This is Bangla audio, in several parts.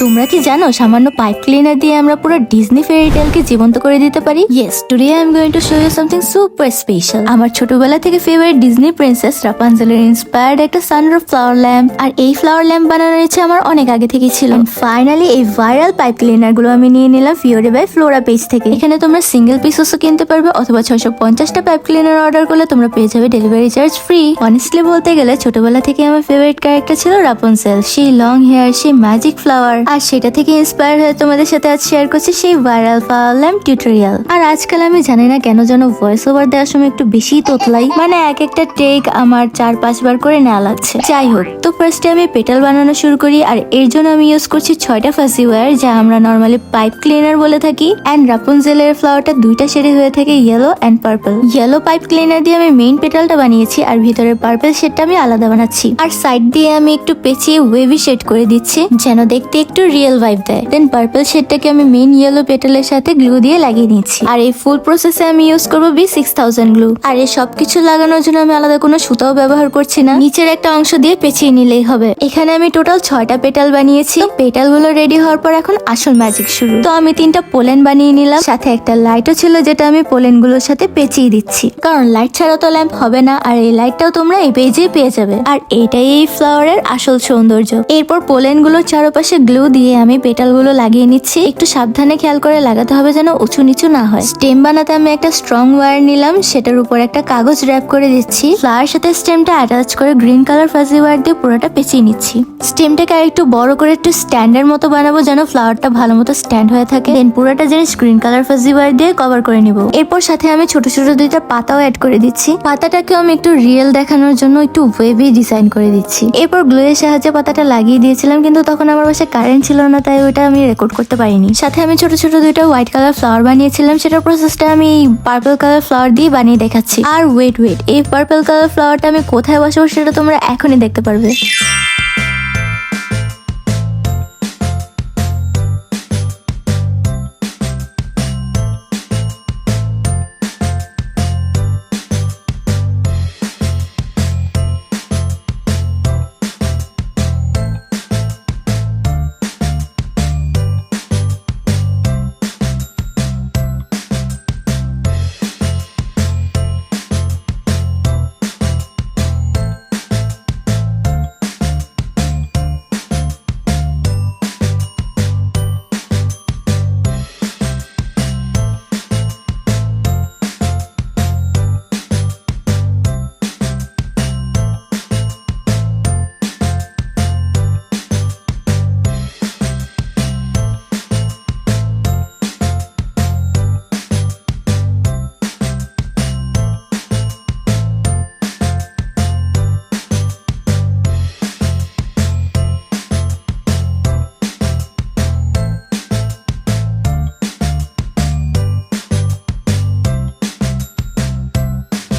তোমরা কি জানো সামান্য পাইপ ক্লিনার দিয়ে আমরা পুরো ডিজনি ফেয়ারি টেলকে জীবন্ত করে দিতে পারি? Yes, today I am going to show you something super special. আমার ছোটবেলা থেকে ফেভারিট ডিজনি প্রিন্সেস রাপানজেলের ইন্সপায়ার্ড একটা সানরুফ ফ্লাওয়ার ল্যাম্প। আর এই ফ্লাওয়ার ল্যাম্প বানানোর ইচ্ছে আমার অনেক আগে থেকে ছিল। ফাইনালি এই ভাইরাল পাইপ ক্লিনার গুলো আমি নিয়ে নিলাম ফিওরি বাই ফ্লোরা পেজ থেকে। এখানে তোমরা সিঙ্গেল পিসও কিনতে পারবে অথবা 650টা পাইপ ক্লিনার অর্ডার করলে তোমরা পেয়ে যাবে ডেলিভারি চার্জ ফ্রি। অনেস্টলি বলতে গেলে ছোটবেলা থেকে আমার ফেভারিট ক্যারেক্টার ছিল রাপুনজেল। সেই লং হেয়ার, সেই ম্যাজিক ফ্লাওয়ার, আর সেটা থেকে ইন্সপায়ার হয়ে তোমাদের সাথে আজ শেয়ার করছি সেই ভাইরাল ফ্লাওয়ার ল্যাম্প টিউটোরিয়াল। আর আজকাল আমি জানি না কেন যেন ভয়েস ওভার দেওয়ার সময় একটু বেশি তোতলাই, মানে এক একটা টেক আমার 4-5 বার করে নেওয়া লাগছে। যাই হোক, তো ফার্স্টে আমি পেটাল বানানো শুরু করি। আর এর জন্য আমি ইউজ করছি 6টা FuzzWire, যা আমরা নর্মালি পাইপ ক্লিনার বলে থাকি। এন্ড রাপুনজেলের ফ্লাওয়ারটা 2টা শেডে হয়ে থাকে, yellow and purple. Yellow pipe cleaner দিয়ে আমি মেইন পেটালটা বানিয়েছি, আর ভিতরের পার্পল শেডটা আমি আলাদা বানাচ্ছি। আর সাইড দিয়ে আমি একটু পেঁচিয়ে ওয়েভি শেড করে দিচ্ছি, যেন দেখতে একটু রিয়েল ভাইব দেয়। দেন পার্পল শেডটাকে আমি মেইন ইয়েলো পেটালের সাথে গ্লু দিয়ে লাগিয়ে নিচ্ছি। আর এই ফুল প্রসেসে আমি ইউজ করবো B6000 গ্লু। আর এই সবকিছু লাগানোর জন্য আমি আলাদা কোনো সুতাও ব্যবহার করছি না, নিচের একটা অংশ দিয়ে পেঁচিয়ে নিলেই হবে। এখানে আমি টোটাল 6টা পেটাল বানিয়েছি। পেটাল গুলো রেডি হওয়ার পর এখন আসল ম্যাজিক শুরু। তো আমি 3টা পোলেন বানিয়ে নিলাম, সাথে একটা লাইটও ছিল যেটা আমি পোলেন গুলোর সাথে পেঁচিয়ে দিচ্ছি, কারণ লাইট ছাড়া তো ল্যাম্প হবে না। আর এই লাইটটাও তোমরা এই পেজে পেয়ে যাবে। আর এটাই এই ফ্লাওয়ারের আসল সৌন্দর্য। এরপর পোলেন গুলোর চারপাশে গ্লু দিয়ে আমি পেটাল গুলো লাগিয়ে নিচ্ছি। একটু সাবধানে খেয়াল করে লাগাতে হবে যেন উঁচু নিচু না হয়। স্টেম বানাতে আমি একটা স্ট্রং ওয়্যার নিলাম, সেটার উপর একটা কাগজ র্যাপ করে দিচ্ছি। ফ্লাওয়ার সাথে স্টেমটা অ্যাটাচ করে গ্রিন কালার ফাজি ওয়্যার দিয়ে পুরোটা পেঁচিয়ে নিচ্ছি। স্টেমটাকে আর একটু বড় করে একটু স্ট্যান্ডের মতো বানাবো, যেন ফ্লাওয়ারটা ভালো মতো স্ট্যান্ড হয়ে থাকে। দেন পুরোটা জিনিস গ্রিন কালার ফাজি ওয়্যার দিয়ে কভার করে নিব। এরপর সাথে আমি ছোট ছোট 2টা পাতাও অ্যাড করে দিচ্ছি। পাতাটাকেও আমি একটু রিয়েল দেখানোর জন্য একটু ওয়েভি ডিজাইন করে দিচ্ছি। এরপর গ্লু এর সাহায্যে পাতাটা লাগিয়ে দিয়েছিলাম, কিন্তু তখন আমার বাসায় কারেন্ট ছিল না, তাই ওইটা আমি রেকর্ড করতে পারিনি। সাথে আমি ছোট ছোট 2টা হোয়াইট কালার ফ্লাওয়ার বানিয়েছিলাম, সেটার প্রসেসটা আমি এই পার্পল কালার ফ্লাওয়ার দিয়ে বানিয়ে দেখাচ্ছি। আর ওয়েট, এই পার্পল কালার ফ্লাওয়ারটা আমি কোথায় বসাবো সেটা তোমরা এখনই দেখতে পারবে।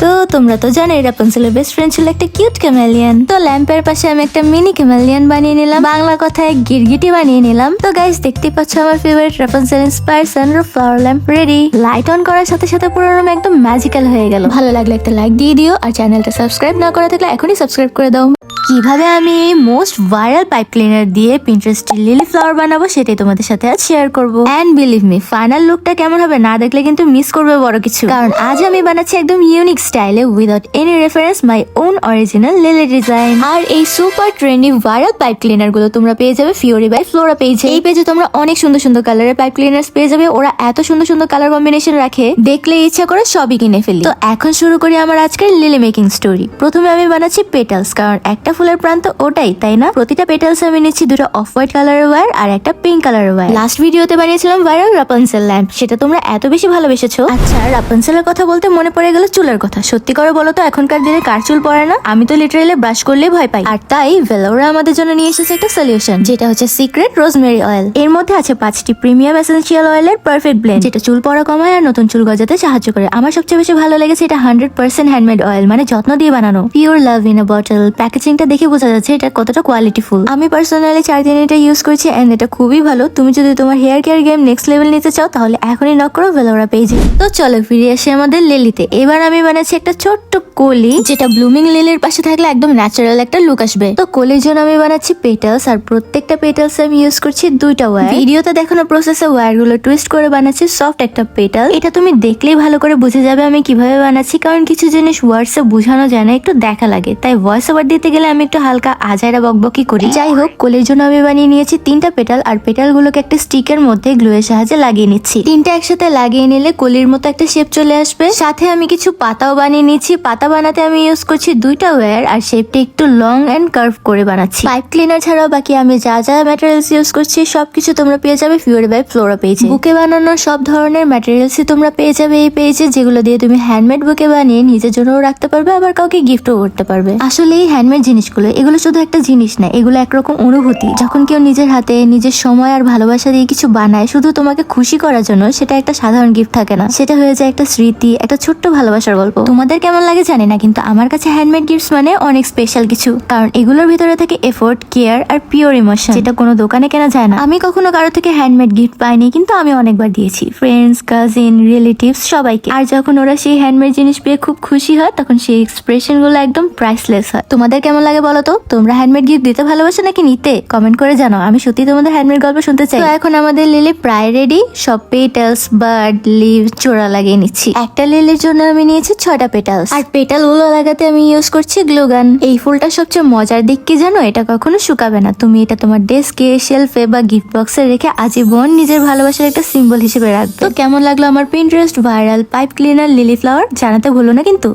তো তোমরা তো জানো রাপুনজেলের বেস্ট ফ্রেন্ড ছিল একটা কিউট ক্যামেলিয়ান। তো ল্যাম্পের পাশে আমি একটা মিনি ক্যামেলিয়ান বানিয়ে নিলাম, বাংলা কথায় গিরগিটি বানিয়ে নিলাম। তো গাইস, দেখতে পাচ্ছ আমার favourite Rapunzel inspired sunroof flower lamp ready. Light on করার সাথে সাথে পুরো রুম একদম ম্যাজিক্যাল হয়ে গেল। ভালো লাগলে একটা লাইক দিয়ে দিও, আর চ্যানেলটা সাবস্ক্রাইব না করা থাকলে এখনই সাবস্ক্রাইব করে দাও। কিভাবে আমি এই মোস্ট ভাইরাল পাইপ ক্লিনার দিয়ে পিন্টারেস্টে লিলি ফ্লাওয়ার বানাবো সেটাই তোমাদের সাথে আজ শেয়ার করবো। এন্ড বিলিভ মি, ফাইনাল লুকটা কেমন হবে না দেখলে কিন্তু মিস করবে বড় কিছু, কারণ আজ আমি বানাচ্ছি একদম ইউনিক স্টাইলে without any reference my own original lily design. আর এই super trendy viral pipe cleaner গুলো তোমরা পেয়ে যাবে ফিওরি বাই ফ্লোরা পেজে। এই পেজে তোমরা অনেক সুন্দর সুন্দর কালারের পাইপ ক্লিনার্স পেয়ে যাবে। ওরা এত সুন্দর সুন্দর কালার কম্বিনেশন রাখে, দেখলে ইচ্ছা করে সবই কিনে ফেলি। তো এখন শুরু করি আমার আজকের লিলি মেকিং স্টোরি। প্রথমে আমি বানাচ্ছি পেটালস, কারণ একটা ফুলের প্রান্ত ওটাই, তাই না? প্রতিটা পেটালস আমি নিচ্ছি 2টা অফ হোয়াইট কালারের ওয়্যার আর একটা পিঙ্ক কালারের ওয়্যার। লাস্ট ভিডিওতে বানিয়েছিলাম ভাইরাল রাপুনজেল ল্যাম্প, সেটা তোমরা এত বেশি ভালোবেসেছো। আচ্ছা, রাপুনজেলের কথা বলতে মনে পড়ে গেল চুলের কথা। সত্যি করে বলো তো, এখনকার দিনে কার চুল পড়ে না? আমি তো লিটারালি ব্রাশ করলেই ভয় পাই। আর তাই ভেলোরা আমাদের জন্য নিয়ে এসেছে একটা সলিউশন, যেটা হচ্ছে সিক্রেট রোজমেরি অয়েল। এর মধ্যে আছে 5টি প্রিমিয়াম এসেনশিয়াল অয়েলের পারফেক্ট ব্লেন্ড, যেটা চুল পড়া কমায় আর নতুন চুল গজাতে সাহায্য করে। আমার সবচেয়ে বেশি ভালো লেগেছে এটা 100% হ্যান্ডমেড অয়েল, মানে যত্ন দিয়ে বানানো। Pure love in a bottle. প্যাকেজিংটা প্যাকেটটা দেখে বোঝা যাচ্ছে এটা কতটা কোয়ালিটিফুল। আমি পার্সোনালি 4 দিন এটা ইউজ করছি এন্ড এটা খুবই ভালো। তুমি যদি তোমার hair care game next level নিতে চাও তাহলে এখনই নক করো ভেলোরা পেজে। তো চলো ফিরে আসি আমাদের লিলিতে। এবার আমি বানাচ্ছি একটা ছোট্ট কলি, যেটা ব্লুমিং লিলির পাশে থাকলে একদম ন্যাচারাল একটা লুক আসবে। তো কলির জন্য আমি বানাচ্ছি পেটালস, আর প্রত্যেকটা পেটালস আমি ইউজ করছি 2টা ওয়্যার। ভিডিওতে দেখানো প্রসেসে ওয়্যার গুলো টুইস্ট করে বানাচ্ছি সফট একটা পেটাল। এটা তুমি দেখলেই ভালো করে বুঝে যাবে আমি কিভাবে বানাচ্ছি, কারণ কিছু জিনিস ওয়ার্ডসে বোঝানো যায় না, একটু দেখা লাগে। তাই ভয়েস ওভার দিতে গেলে আমি একটু হালকা আজাইরা বকবকি করি। যাই হোক, কলির জন্য আমি বানিয়ে নিয়েছি 3টা পেটাল, আর পেটাল গুলোকে একটা স্টিকের মধ্যে গ্লু এর সাহায্যে লাগিয়ে নিচ্ছি। 3টা একসাথে লাগিয়ে নিলে কলির মতো একটা শেপ চলে আসবে। সাথে আমি কিছু পাতাও বানিয়ে নিচ্ছি। পাতা বানাতে আমি ইউজ করছি 2টা ওয়্যার, আর শেপটা একটু লং এন্ড কার্ভ করে বানাচ্ছি। পাইপ ক্লিনার ছাড়াও বাকি আমি যা যা ম্যাটেরিয়ালস ইউজ করছি সবকিছু তোমরা পেয়ে যাবে ফিওর বাই ফ্লোরা পেজে। বুকে বানানোর সব ধরনের ম্যাটেরিয়ালসই তোমরা পেয়ে যাবে এই পেজে, যেগুলো দিয়ে তুমি হ্যান্ডমেড বুকে বানিয়ে নিজের জন্যও রাখতে পারবে, আবার কাউকে গিফটও করতে পারবে। আসলে এই হ্যান্ডমেড জিনিসগুলো, এগুলো শুধু একটা জিনিস না, এগুলো একরকম অনুভূতি। যখন কেউ নিজের হাতে নিজের সময় আর ভালোবাসা দিয়ে কিছু বানায় শুধু তোমাকে খুশি করার জন্য, সেটা একটা সাধারণ গিফট থাকে না, সেটা হয়ে যায় একটা স্মৃতি, একটা ছোট্ট ভালোবাসার গল্প। তোমাদের কেমন লাগে জানি না, কিন্তু আমার কাছে হ্যান্ডমেড গিফটস মানে অনেক স্পেশাল কিছু, কারণ এগুলোর ভিতরে থাকে এফোর্ট, কেয়ার আর পিওর ইমোশন, যেটা কোনো দোকানে কেনা যায় না। আমি কখনো কারো থেকে হ্যান্ডমেড গিফট পাইনি, কিন্তু আমি অনেকবার দিয়েছি ফ্রেন্ডস, কাজিন, রিলেটিভস সবাইকে। আর যখন ওরা সেই হ্যান্ডমেড জিনিস পেয়ে খুব খুশি হয়, তখন সেই এক্সপ্রেশন গুলো একদম প্রাইসলেস হয়। তোমাদের কেমন লাগে বলো তো? তোমরা হ্যান্ডমেড গিফট দিতে ভালোবাসো নাকি নিতে? কমেন্ট করে জানাও, আমি সত্যি তোমাদের হ্যান্ডমেড গল্প শুনতে চাই। তো এখন আমাদের লিলি প্রায় রেডি। সব পেটালস, বার্ড, লিভ, চোরা লাগিয়ে নিচ্ছি। একটা লিলির জন্য আমি নিয়েছি 6টা পেটালস, আর পেটাল গুলো লাগাতে আমি ইউজ করছি গ্লু গান। এই ফুলটা সবচেয়ে মজার দিক কি জানো? এটা কখনো শুকাবে না। তুমি এটা তোমার ডেস্কে, শেলফে বা গিফট বক্সে রেখে আজীবন নিজের ভালোবাসার একটা সিম্বল হিসেবে রাখবে। তো কেমন লাগলো আমার Pinterest viral pipe cleaner lily flower? জানাতে ভুলো না কিন্তু।